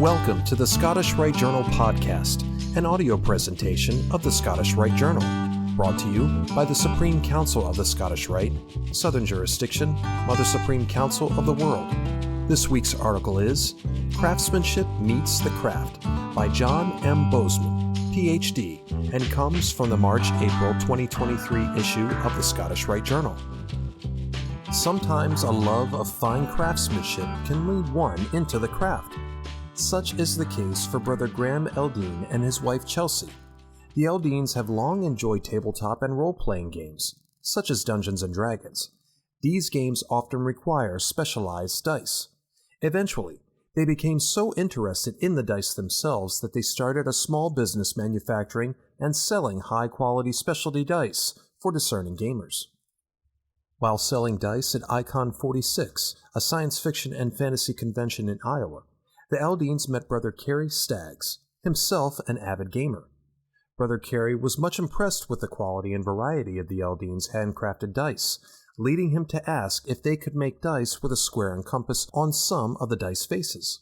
Welcome to the Scottish Rite Journal podcast, an audio presentation of the Scottish Rite Journal, brought to you by the Supreme Council of the Scottish Rite, Southern Jurisdiction, Mother Supreme Council of the World. This week's article is Craftsmanship Meets the Craft by John M. Bozeman, Ph.D., and comes from the March-April 2023 issue of the Scottish Rite Journal. Sometimes a love of fine craftsmanship can lead one into the craft. Such is the case for Brother Graham Eldine and his wife Chelsea. The Eldines have long enjoyed tabletop and role-playing games, such as Dungeons & Dragons. These games often require specialized dice. Eventually, they became so interested in the dice themselves that they started a small business manufacturing and selling high-quality specialty dice for discerning gamers. While selling dice at Icon 46, a science fiction and fantasy convention in Iowa, the Eldines met Brother Kerry Staggs, himself an avid gamer. Brother Kerry was much impressed with the quality and variety of the Eldines' handcrafted dice, leading him to ask if they could make dice with a square and compass on some of the dice faces.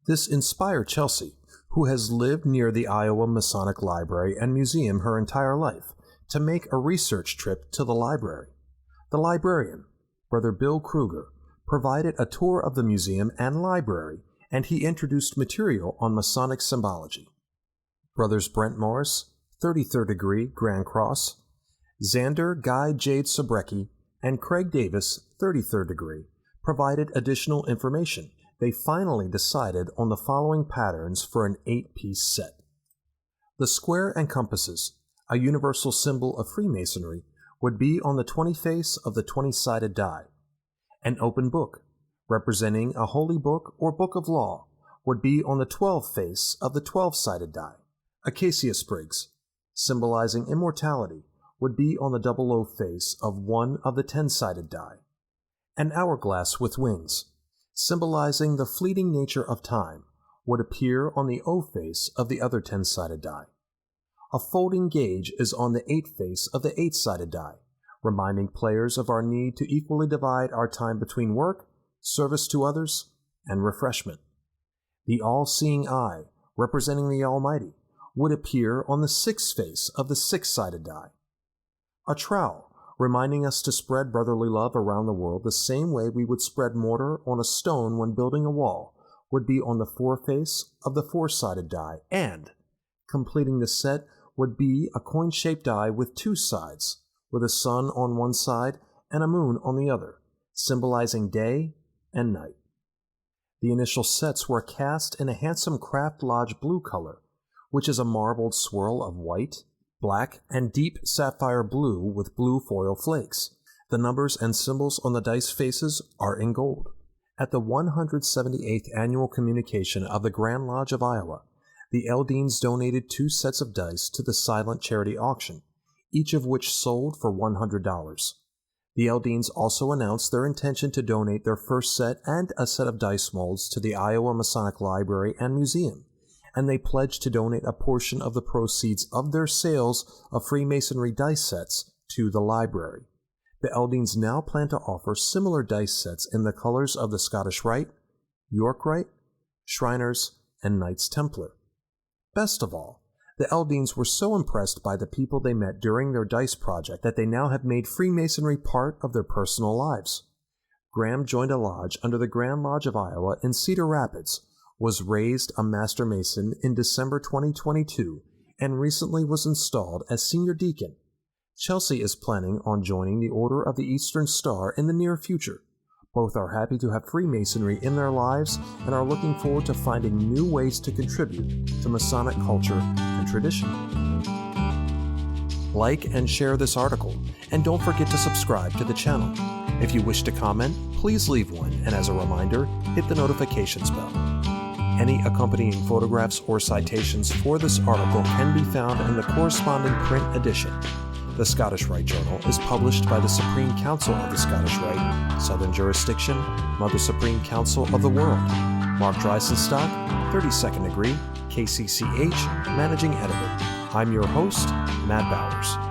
This inspired Chelsea, who has lived near the Iowa Masonic Library and Museum her entire life, to make a research trip to the library. The librarian, Brother Bill Kruger, provided a tour of the museum and library, and he introduced material on Masonic symbology. Brothers Brent Morris, 33rd degree, Grand Cross, Xander Guy Jade Sobrecki, and Craig Davis, 33rd degree, provided additional information. They finally decided on the following patterns for an 8-piece set. The square and compasses, a universal symbol of Freemasonry, would be on the 20 face of the 20-sided die. An open book, representing a holy book or book of law, would be on the 12 face of the 12-sided die. Acacia sprigs, symbolizing immortality, would be on the 00 face of one of the 10-sided die. An hourglass with wings, symbolizing the fleeting nature of time, would appear on the O face of the other 10-sided die. A folding gauge is on the 8 face of the 8-sided die, reminding players of our need to equally divide our time between work, service to others, and refreshment. The all-seeing eye, representing the Almighty, would appear on the 6 face of the 6-sided die. A trowel, reminding us to spread brotherly love around the world the same way we would spread mortar on a stone when building a wall, would be on the 4 face of the 4-sided die, and, completing the set, would be a coin-shaped die with 2 sides, with a sun on one side and a moon on the other, symbolizing day and night. The initial sets were cast in a handsome Craft Lodge blue color, which is a marbled swirl of white, black, and deep sapphire blue with blue foil flakes. The numbers and symbols on the dice faces are in gold. At the 178th Annual Communication of the Grand Lodge of Iowa, the Eldines donated 2 sets of dice to the silent charity auction, each of which sold for $100. The Eldines also announced their intention to donate their first set and a set of dice molds to the Iowa Masonic Library and Museum, and they pledged to donate a portion of the proceeds of their sales of Freemasonry dice sets to the library. The Eldines now plan to offer similar dice sets in the colors of the Scottish Rite, York Rite, Shriners, and Knights Templar. Best of all, the Eldines were so impressed by the people they met during their dice project that they now have made Freemasonry part of their personal lives. Graham joined a lodge under the Grand Lodge of Iowa in Cedar Rapids, was raised a Master Mason in December 2022, and recently was installed as Senior Deacon. Chelsea is planning on joining the Order of the Eastern Star in the near future. Both are happy to have Freemasonry in their lives and are looking forward to finding new ways to contribute to Masonic culture and tradition. Like and share this article, and don't forget to subscribe to the channel. If you wish to comment, please leave one, and as a reminder, hit the notifications bell. Any accompanying photographs or citations for this article can be found in the corresponding print edition. The Scottish Rite Journal is published by the Supreme Council of the Scottish Rite, Southern Jurisdiction, Mother Supreme Council of the World. Mark Dreisenstock, 32nd degree, KCCH, Managing Editor. I'm your host, Matt Bowers.